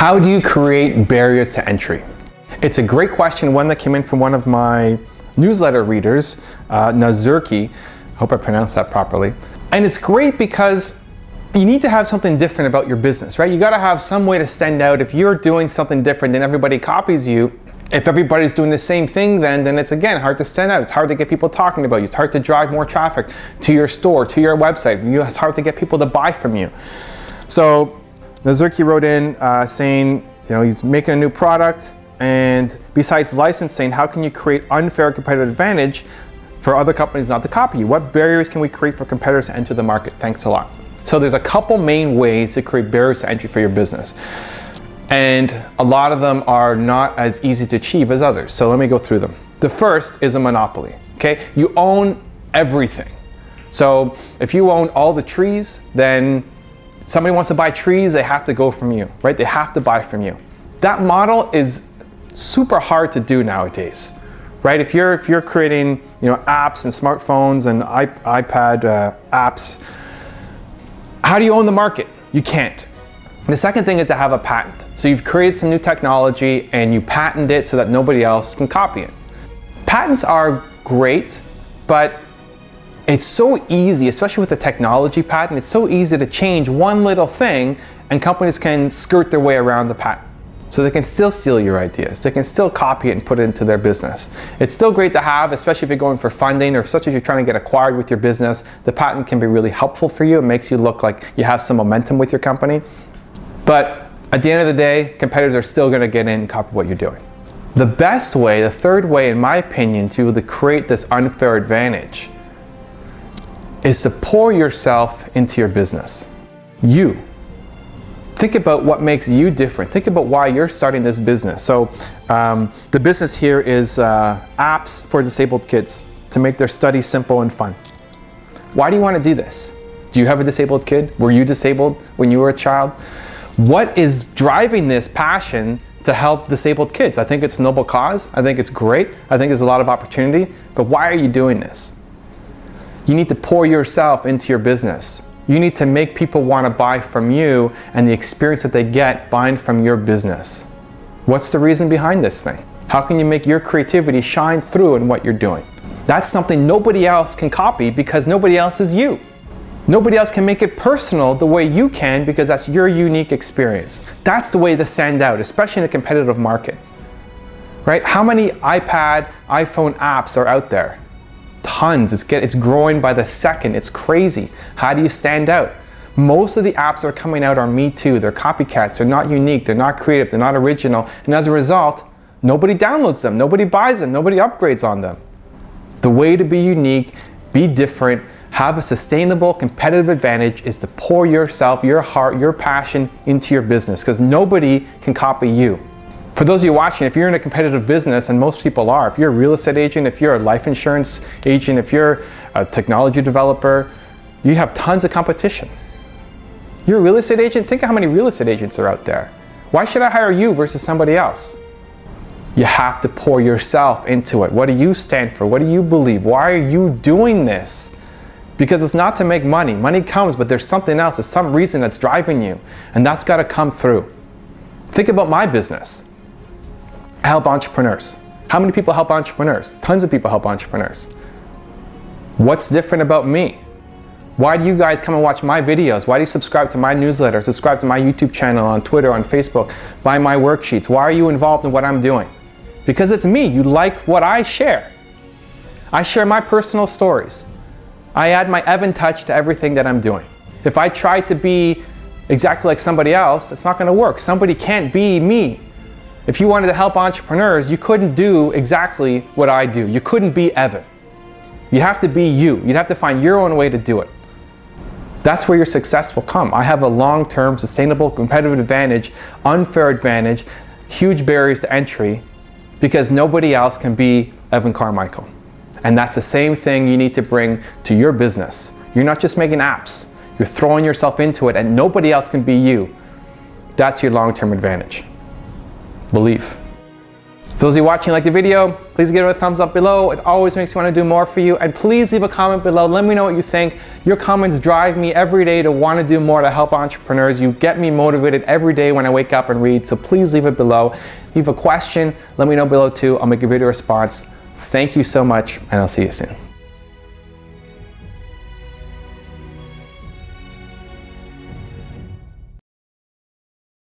How do you create barriers to entry? It's a great question, one that came in from one of my newsletter readers, Nazurki. I hope I pronounced that properly. And it's great because you need to have something different about your business, right? You gotta have some way to stand out. If you're doing something different and everybody copies you, if everybody's doing the same thing, then it's again hard to stand out. It's hard to get people talking about you. It's hard to drive more traffic to your store, to your website. It's hard to get people to buy from you. So Nazurki wrote in saying, he's making a new product, and besides licensing, how can you create unfair competitive advantage for other companies not to copy you? What barriers can we create for competitors to enter the market? Thanks a lot. So there's a couple main ways to create barriers to entry for your business. And a lot of them are not as easy to achieve as others. So let me go through them. The first is a monopoly, okay? You own everything. So if you own all the trees, then somebody wants to buy trees, they have to go from you, right? They have to buy from you. That model is super hard to do nowadays, right? If you're creating, apps and smartphones and iPad apps, how do you own the market? You can't. The second thing is to have a patent. So you've created some new technology and you patent it so that nobody else can copy it. Patents are great, but it's so easy, especially with the technology patent, it's so easy to change one little thing and companies can skirt their way around the patent. So they can still steal your ideas. They can still copy it and put it into their business. It's still great to have, especially if you're going for funding or such as you're trying to get acquired with your business. The patent can be really helpful for you. It makes you look like you have some momentum with your company. But at the end of the day, competitors are still gonna get in and copy what you're doing. The best way, the third way in my opinion, to create this unfair advantage is to pour yourself into your business. You. Think about what makes you different. Think about why you're starting this business. So the business here is apps for disabled kids to make their study simple and fun. Why do you want to do this? Do you have a disabled kid? Were you disabled when you were a child? What is driving this passion to help disabled kids? I think it's a noble cause. I think it's great. I think there's a lot of opportunity. But why are you doing this? You need to pour yourself into your business. You need to make people want to buy from you and the experience that they get buying from your business. What's the reason behind this thing? How can you make your creativity shine through in what you're doing? That's something nobody else can copy because nobody else is you. Nobody else can make it personal the way you can because that's your unique experience. That's the way to stand out, especially in a competitive market. Right? How many iPad, iPhone apps are out there? Tons. It's growing by the second. It's crazy. How do you stand out? Most of the apps that are coming out are me too. They're copycats. They're not unique. They're not creative. They're not original. And as a result, nobody downloads them. Nobody buys them. Nobody upgrades on them. The way to be unique, be different, have a sustainable competitive advantage is to pour yourself, your heart, your passion into your business because nobody can copy you. For those of you watching, if you're in a competitive business, and most people are, if you're a real estate agent, if you're a life insurance agent, if you're a technology developer, you have tons of competition. You're a real estate agent? Think of how many real estate agents are out there. Why should I hire you versus somebody else? You have to pour yourself into it. What do you stand for? What do you believe? Why are you doing this? Because it's not to make money. Money comes, but there's something else. There's some reason that's driving you, and that's got to come through. Think about my business. I help entrepreneurs. How many people help entrepreneurs? Tons of people help entrepreneurs. What's different about me? Why do you guys come and watch my videos? Why do you subscribe to my newsletter, subscribe to my YouTube channel, on Twitter, on Facebook, buy my worksheets? Why are you involved in what I'm doing? Because it's me. You like what I share. I share my personal stories. I add my Evan touch to everything that I'm doing. If I try to be exactly like somebody else, it's not going to work. Somebody can't be me. If you wanted to help entrepreneurs, you couldn't do exactly what I do. You couldn't be Evan. You have to be you. You'd have to find your own way to do it. That's where your success will come. I have a long-term, sustainable, competitive advantage, unfair advantage, huge barriers to entry because nobody else can be Evan Carmichael. And that's the same thing you need to bring to your business. You're not just making apps. You're throwing yourself into it and nobody else can be you. That's your long-term advantage. Believe. Those of you watching like the video, please give it a thumbs up below. It always makes me want to do more for you. And please leave a comment below. Let me know what you think. Your comments drive me every day to want to do more to help entrepreneurs. You get me motivated every day when I wake up and read. So please leave it below. Leave a question. Let me know below too. I'll make a video response. Thank you so much, and I'll see you soon.